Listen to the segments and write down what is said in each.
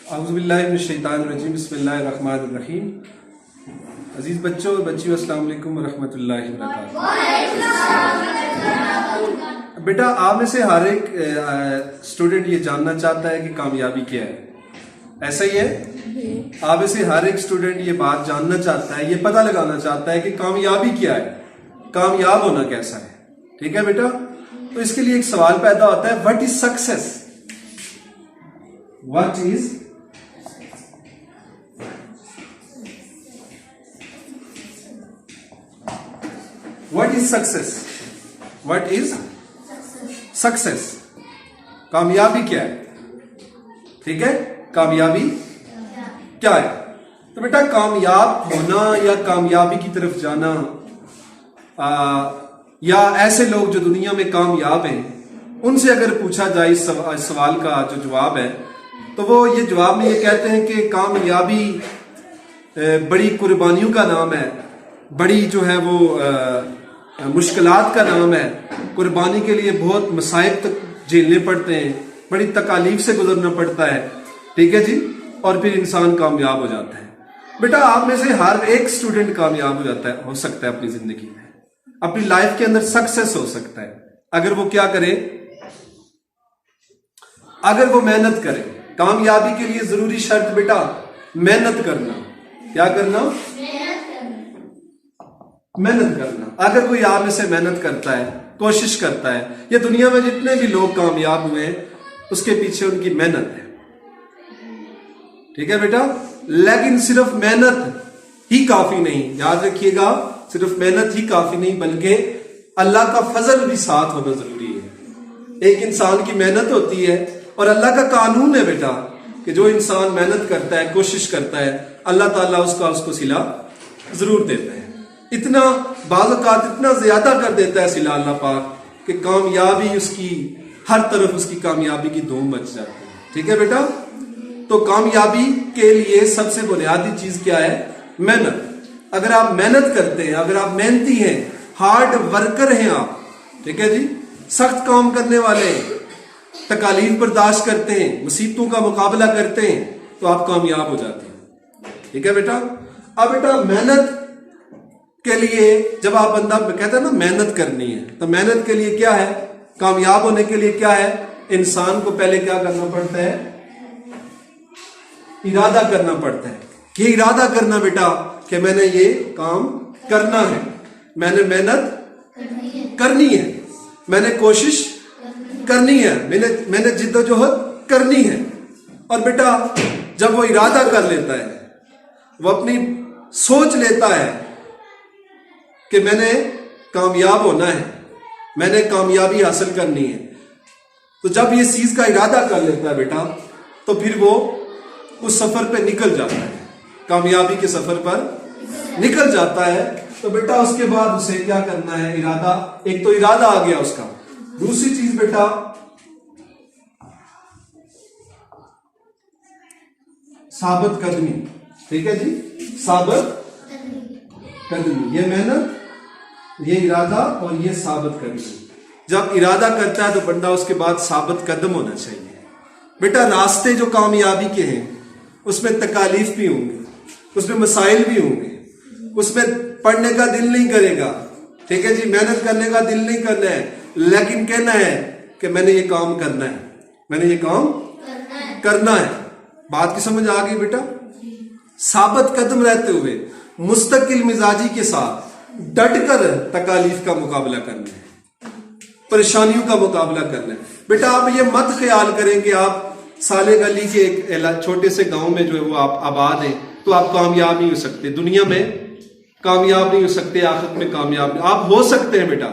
اعوذ باللہ من الشیطان الرجیم بسم اللہ الرحمن الرحیم. عزیز بچوں اور بچیوں السلام علیکم ورحمۃ اللہ وبرکاتہ. بیٹا آپ میں سے ہر ایک اسٹوڈنٹ یہ جاننا چاہتا ہے کہ کامیابی کیا ہے. ایسا ہی ہے؟ آپ میں سے ہر ایک اسٹوڈنٹ یہ بات جاننا چاہتا ہے, یہ پتہ لگانا چاہتا ہے کہ کامیابی کیا ہے, کامیاب ہونا کیسا ہے. ٹھیک ہے بیٹا, تو اس کے لیے ایک سوال پیدا ہوتا ہے, what is success. What is success. What is success. کامیابی کیا ہے. ٹھیک ہے, کامیابی کیا ہے. تو بیٹا کامیاب ہونا یا کامیابی کی طرف جانا یا ایسے لوگ جو دنیا میں کامیاب ہیں ان سے اگر پوچھا جائے اس سوال کا جو جواب ہے, تو وہ یہ جواب میں یہ کہتے ہیں کہ کامیابی بڑی قربانیوں کا نام ہے, بڑی جو ہے وہ مشکلات کا نام ہے. قربانی کے لیے بہت مصائب تک جھیلنے پڑتے ہیں, بڑی تکالیف سے گزرنا پڑتا ہے. ٹھیک ہے جی, اور پھر انسان کامیاب ہو جاتا ہے. بیٹا آپ میں سے ہر ایک اسٹوڈنٹ کامیاب ہو سکتا ہے اپنی زندگی میں, اپنی لائف کے اندر سکسیس ہو سکتا ہے اگر وہ کیا کرے, اگر وہ محنت کرے. کامیابی کے لیے ضروری شرط بیٹا محنت کرنا. کیا کرنا؟ محنت کرنا. اگر کوئی آپ میں سے محنت کرتا ہے, کوشش کرتا ہے, یا دنیا میں جتنے بھی لوگ کامیاب ہوئے ہیں اس کے پیچھے ان کی محنت ہے. ٹھیک ہے بیٹا, لیکن صرف محنت ہی کافی نہیں. یاد رکھیے گا, صرف محنت ہی کافی نہیں بلکہ اللہ کا فضل بھی ساتھ ہونا ضروری ہے. ایک انسان کی محنت ہوتی ہے اور اللہ کا قانون ہے بیٹا کہ جو انسان محنت کرتا ہے, کوشش کرتا ہے, اللہ تعالیٰ اس کو صلہ ضرور دیتا ہے. اتنا بعض اوقات اتنا زیادہ کر دیتا ہے صلہ اللہ پاک کہ کامیابی اس کی ہر طرف اس کی کامیابی کی دھوم مچ جاتی ہے. ٹھیک ہے بیٹا, تو کامیابی کے لیے سب سے بنیادی چیز کیا ہے؟ محنت. اگر آپ محنت کرتے ہیں, اگر آپ محنتی ہیں, ہارڈ ورکر ہیں آپ, ٹھیک ہے جی, سخت کام کرنے والے ہیں, تکالیف برداشت کرتے ہیں, مصیبتوں کا مقابلہ کرتے ہیں, تو آپ کامیاب ہو جاتے ہیں. ٹھیک ہے بیٹا. اب بیٹا محنت کے لیے جب آپ بندہ کہتا ہے نا محنت کرنی ہے, تو محنت کے لیے کیا ہے؟ کامیاب ہونے کے لیے کیا ہے؟ انسان کو پہلے کیا کرنا پڑتا ہے؟ ارادہ کرنا پڑتا ہے. یہ ارادہ کرنا بیٹا کہ میں نے یہ کام کرنا ہے, میں نے محنت کرنی ہے, میں نے کوشش کرنی ہے, میں نے جد و جہد کرنی ہے. اور بیٹا جب وہ ارادہ کر لیتا ہے, وہ اپنی سوچ لیتا ہے کہ میں نے کامیاب ہونا ہے, میں نے کامیابی حاصل کرنی ہے, تو جب یہ چیز کا ارادہ کر لیتا ہے بیٹا, تو پھر وہ اس سفر پہ نکل جاتا ہے, کامیابی کے سفر پر نکل جاتا ہے. تو بیٹا اس کے بعد اسے کیا کرنا ہے؟ ارادہ. ایک تو ارادہ آ گیا اس کا. دوسری چیز بیٹا ثابت قدمی. ٹھیک ہے جی, ثابت قدمی. یہ محنت, یہ ارادہ اور یہ ثابت قدمی. جب ارادہ کرتا ہے تو بندہ اس کے بعد ثابت قدم ہونا چاہیے. بیٹا راستے جو کامیابی کے ہیں اس میں تکالیف بھی ہوں گے, اس میں مسائل بھی ہوں گے, اس میں پڑھنے کا دل نہیں کرے گا. ٹھیک ہے جی, محنت کرنے کا دل نہیں کرنا ہے, لیکن کہنا ہے کہ میں نے یہ کام کرنا ہے, میں نے یہ کام کرنا ہے. بات کی سمجھ آ گئی بیٹا؟ ثابت قدم رہتے ہوئے مستقل مزاجی کے ساتھ ڈٹ کر تکالیف کا مقابلہ کرنا ہے, پریشانیوں کا مقابلہ کرنا ہے. بیٹا آپ یہ مت خیال کریں کہ آپ سالے گلی کے ایک چھوٹے سے گاؤں میں جو ہے وہ آپ آباد ہیں تو آپ کامیاب نہیں ہو سکتے, دنیا میں کامیاب نہیں ہو سکتے, آخرت میں کامیاب نہیں. آپ ہو سکتے ہیں بیٹا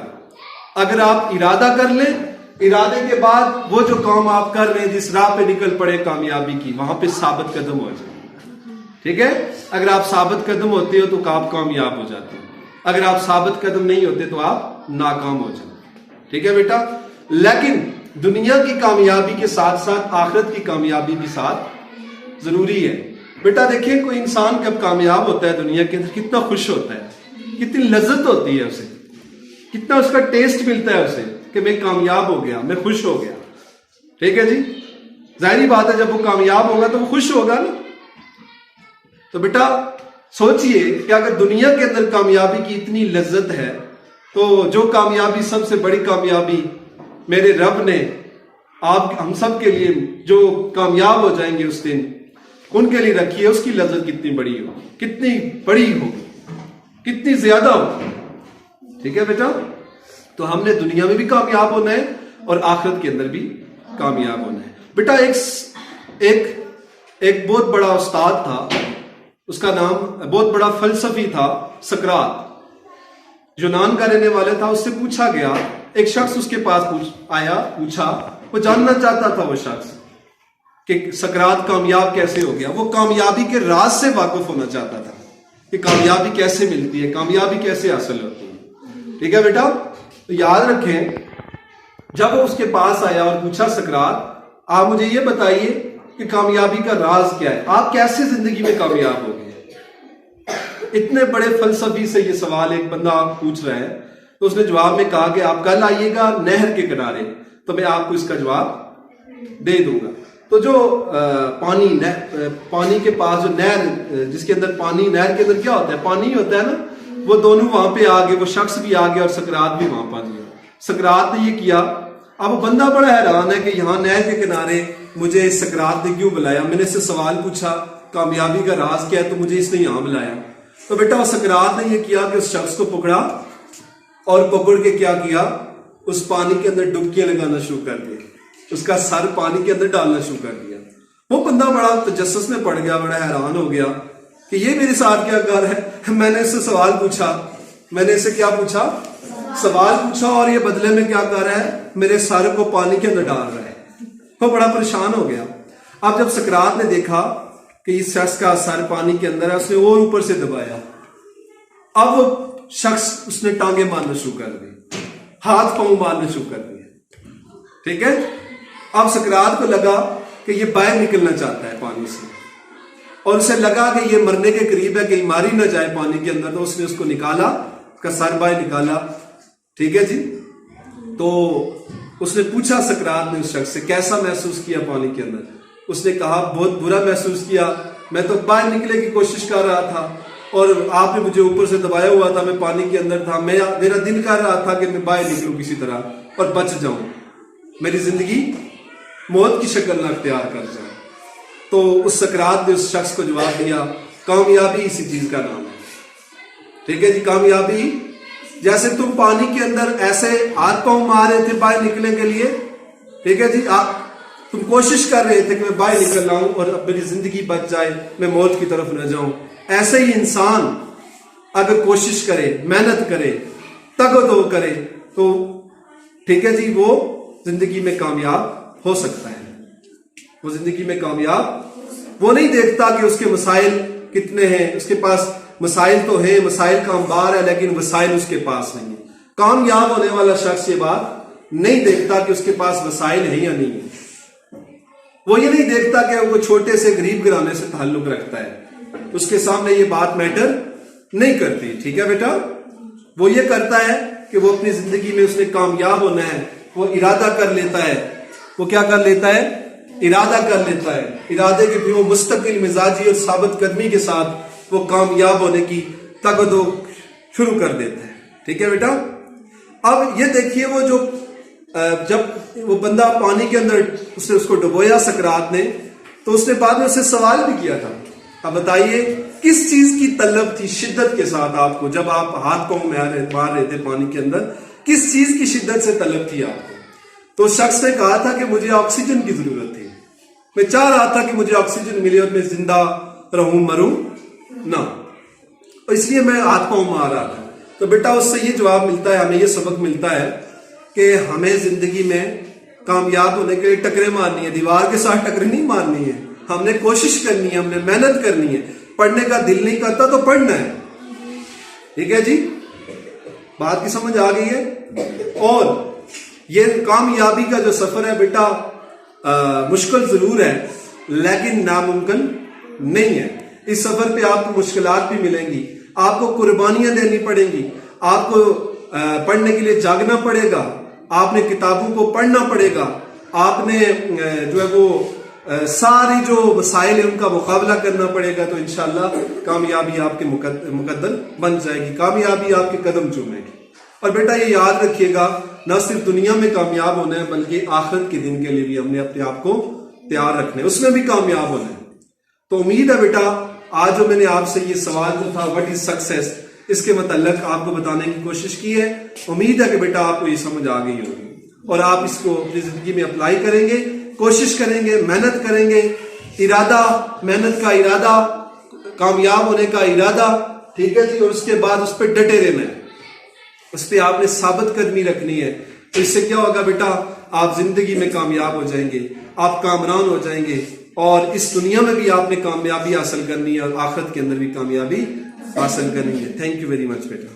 اگر آپ ارادہ کر لیں, ارادے کے بعد وہ جو کام آپ کر رہے ہیں جس راہ پہ نکل پڑے کامیابی کی, وہاں پہ ثابت قدم ہو جائے. ٹھیک ہے, اگر آپ ثابت قدم ہوتے ہو تو آپ کامیاب ہو جاتے ہیں, اگر آپ ثابت قدم نہیں ہوتے تو آپ ناکام ہو جاتے. ٹھیک ہے بیٹا, لیکن دنیا کی کامیابی کے ساتھ ساتھ آخرت کی کامیابی بھی ساتھ ضروری ہے. بیٹا دیکھیں کوئی انسان جب کامیاب ہوتا ہے دنیا کے اندر کتنا خوش ہوتا ہے, کتنی لذت ہوتی ہے اسے, کتنا اس کا ٹیسٹ ملتا ہے اسے کہ میں کامیاب ہو گیا, میں خوش ہو گیا. ٹھیک ہے جی, ظاہری بات ہے جب وہ کامیاب ہوگا تو وہ خوش ہوگا نا. تو بیٹا سوچئے کہ اگر دنیا کے اندر کامیابی کی اتنی لذت ہے تو جو کامیابی سب سے بڑی کامیابی میرے رب نے ہم سب کے لیے جو کامیاب ہو جائیں گے اس دن ان کے لیے رکھی ہے، اس کی لذت کتنی بڑی ہو، کتنی بڑی ہو، کتنی زیادہ ہو. ٹھیک ہے بیٹا. تو ہم نے دنیا میں بھی کامیاب ہونا ہے اور آخرت کے اندر بھی کامیاب ہونا ہے. بیٹا ایک بہت بڑا استاد تھا، اس کا نام بہت بڑا فلسفی تھا سقراط، یونان کا رہنے والے تھا. اس سے پوچھا گیا، ایک شخص اس کے پاس پوچھا، وہ جاننا چاہتا تھا وہ شخص کہ سقراط کامیاب کیسے ہو گیا. وہ کامیابی کے راز سے واقف ہونا چاہتا تھا کہ کامیابی کیسے ملتی ہے، کامیابی کیسے حاصل ہوتی ہے. ٹھیک ہے بیٹا. تو یاد رکھیں جب وہ اس کے پاس آیا اور پوچھا سقراط آپ مجھے یہ بتائیے کہ کامیابی کا راز کیا ہے، آپ کیسے زندگی میں کامیاب ہو گئے. اتنے بڑے فلسفی سے یہ سوال ایک بندہ پوچھ رہا ہے. تو اس نے جواب میں کہا کہ آپ کل آئیے گا نہر کے کنارے تو میں آپ کو اس کا جواب دے دوں گا. تو جو پانی کے پاس جو نہر جس کے اندر پانی، نہر کے اندر کیا ہوتا ہے، پانی ہوتا ہے نا، وہ دونوں وہاں پہ آ گئے، وہ شخص بھی آ گیا اور سقراط بھی وہاں پہنچ گیا. سقراط نے یہ کیا. اب وہ بندہ بڑا حیران ہے کہ یہاں نہر کے کنارے مجھے سقراط نے کیوں بلایا، میں نے اس سے سوال پوچھا کامیابی کا راز کیا ہے تو مجھے اس نے یہاں بلایا. تو بیٹا سقراط نے یہ کیا کہ اس شخص کو پکڑا اور پکڑ کے کیا کیا، اس پانی کے اندر ڈبکیاں لگانا شروع کر دیا، اس کا سر پانی کے اندر ڈالنا شروع کر دیا. وہ بندہ بڑا تجسس میں پڑ گیا، بڑا حیران ہو گیا کہ یہ میرے ساتھ کیا کر ہے. میں نے اس سے سوال پوچھا، میں نے اس سے کیا پوچھا، سوال پوچھا، اور یہ بدلے میں کیا کر رہا ہے، میرے سر کو پانی کے اندر ڈال رہا ہے. وہ بڑا پریشان ہو گیا. اب جب سقراط نے دیکھا کہ اس شخص کا سر پانی کے اندر ہے، اس نے اور اوپر سے دبایا. اب وہ شخص اس نے ٹانگیں مارنا شروع کر دی، ہاتھ پاؤں مارنا شروع کر دیا. ٹھیک ہے. اب سقراط کو لگا کہ یہ باہر نکلنا چاہتا ہے پانی سے، اور اسے لگا کہ یہ مرنے کے قریب ہے کہ ماری نہ جائے پانی کے اندر. تو اس نے اس کو نکالا، اس کا سر باہر نکالا. ٹھیک ہے جی. تو اس نے پوچھا سقراط نے اس شخص سے کیسا محسوس کیا پانی کے اندر. اس نے کہا بہت برا محسوس کیا، میں تو باہر نکلنے کی کوشش کر رہا تھا اور آپ نے مجھے اوپر سے دبایا ہوا تھا، میں پانی کے اندر تھا، میرا دل کر رہا تھا کہ میں باہر نکلوں کسی طرح اور بچ جاؤں، میری زندگی موت کی شکل نہ اختیار کر جائے. تو اس سقراط نے اس شخص کو جواب دیا کامیابی اسی چیز کا نام ہے. ٹھیک ہے جی. کامیابی جیسے تم پانی کے اندر ایسے ہاتھ پاؤں مار رہے تھے باہر نکلنے کے لیے، ٹھیک ہے جی، تم کوشش کر رہے تھے کہ میں باہر نکل رہا ہوں اور اب میری زندگی بچ جائے، میں موت کی طرف نہ جاؤں. ایسے ہی انسان اگر کوشش کرے، محنت کرے، تگ و دو کرے تو ٹھیک ہے جی وہ زندگی میں کامیاب ہو سکتا ہے. وہ زندگی میں کامیاب، وہ نہیں دیکھتا کہ اس کے مسائل کتنے ہیں، اس کے پاس مسائل تو ہیں، مسائل کا انبار ہے، لیکن وسائل اس کے پاس نہیں ہیں. کامیاب ہونے والا شخص یہ بات نہیں دیکھتا کہ اس کے پاس وسائل ہیں یا نہیں ہیں. وہ یہ نہیں دیکھتا کہ وہ چھوٹے سے غریب گھرانے سے تعلق رکھتا ہے، اس کے سامنے یہ بات میٹر نہیں کرتی. ٹھیک ہے بیٹا. وہ یہ کرتا ہے کہ وہ اپنی زندگی میں اس نے کامیاب ہونا ہے، وہ ارادہ کر لیتا ہے. وہ کیا کر لیتا ہے؟ ارادہ کر لیتا ہے. ارادے کے بھی وہ مستقل مزاجی اور ثابت قدمی کے ساتھ وہ کامیاب ہونے کی تگ و دو شروع کر دیتا ہے. ٹھیک ہے بیٹا. اب یہ دیکھیے وہ جو جب وہ بندہ پانی کے اندر اس کو ڈبویا سقراط نے، تو اس نے بعد میں اسے سوال بھی کیا تھا. اب بتائیے کس چیز کی طلب تھی شدت کے ساتھ آپ کو، جب آپ ہاتھ پاؤں مار رہے تھے پانی کے اندر، کس چیز کی شدت سے طلب تھی آپ کو؟ تو شخص نے کہا تھا کہ مجھے آکسیجن کی ضرورت تھی، میں چاہ رہا تھا کہ مجھے آکسیجن ملے اور میں زندہ رہوں، مروں نہ، اس لیے میں ہاتھ پاؤں مار رہا تھا. تو بیٹا اس سے یہ جواب ملتا ہے، ہمیں یہ سبق ملتا ہے کہ ہمیں زندگی میں کامیاب ہونے کے لیے ٹکریں مارنی ہے، دیوار کے ساتھ ٹکریں نہیں مارنی ہے. ہم نے کوشش کرنی ہے، ہم نے محنت کرنی ہے. پڑھنے کا دل نہیں کرتا تو پڑھنا ہے. ٹھیک ہے جی. بات کی سمجھ آ گئی ہے. اور یہ کامیابی کا جو سفر ہے بیٹا مشکل ضرور ہے لیکن ناممکن نہیں ہے. اس سفر پہ آپ کو مشکلات بھی ملیں گی، آپ کو قربانیاں دینی پڑیں گی، آپ کو پڑھنے کے لیے جاگنا پڑے گا، آپ نے کتابوں کو پڑھنا پڑے گا، آپ نے جو ہے وہ ساری جو مسائل ہیں ان کا مقابلہ کرنا پڑے گا، تو انشاءاللہ کامیابی آپ کے مقدر بن جائے گی، کامیابی آپ کے قدم چومے گی۔ اور بیٹا یہ یاد رکھیے گا، نہ صرف دنیا میں کامیاب ہونا ہے بلکہ آخرت کے دن کے لیے بھی ہم نے اپنے آپ کو تیار رکھنا ہے، اس میں بھی کامیاب ہونا ہے۔ تو امید ہے بیٹا آج جو میں نے آپ سے یہ سوال جو تھا وٹ از سکسیس، اس کے متعلق آپ کو بتانے کی کوشش کی ہے۔ امید ہے کہ بیٹا آپ کو یہ سمجھ آ گئی ہوگی اور آپ اس کو اپنی زندگی میں اپلائی کریں گے، کوشش کریں گے، محنت کریں گے، ارادہ، محنت کا ارادہ، کامیاب ہونے کا ارادہ، ٹھیک ہے جی، اور اس کے بعد اس پہ ڈٹے رہنا ہے، اس پہ آپ نے ثابت قدمی رکھنی ہے۔ تو اس سے کیا ہوگا بیٹا، آپ زندگی میں کامیاب ہو جائیں گے، آپ کامران ہو جائیں گے، اور اس دنیا میں بھی آپ نے کامیابی حاصل کرنی ہے اور آخرت کے اندر بھی کامیابی حاصل کرنی ہے۔ Thank you very much beta.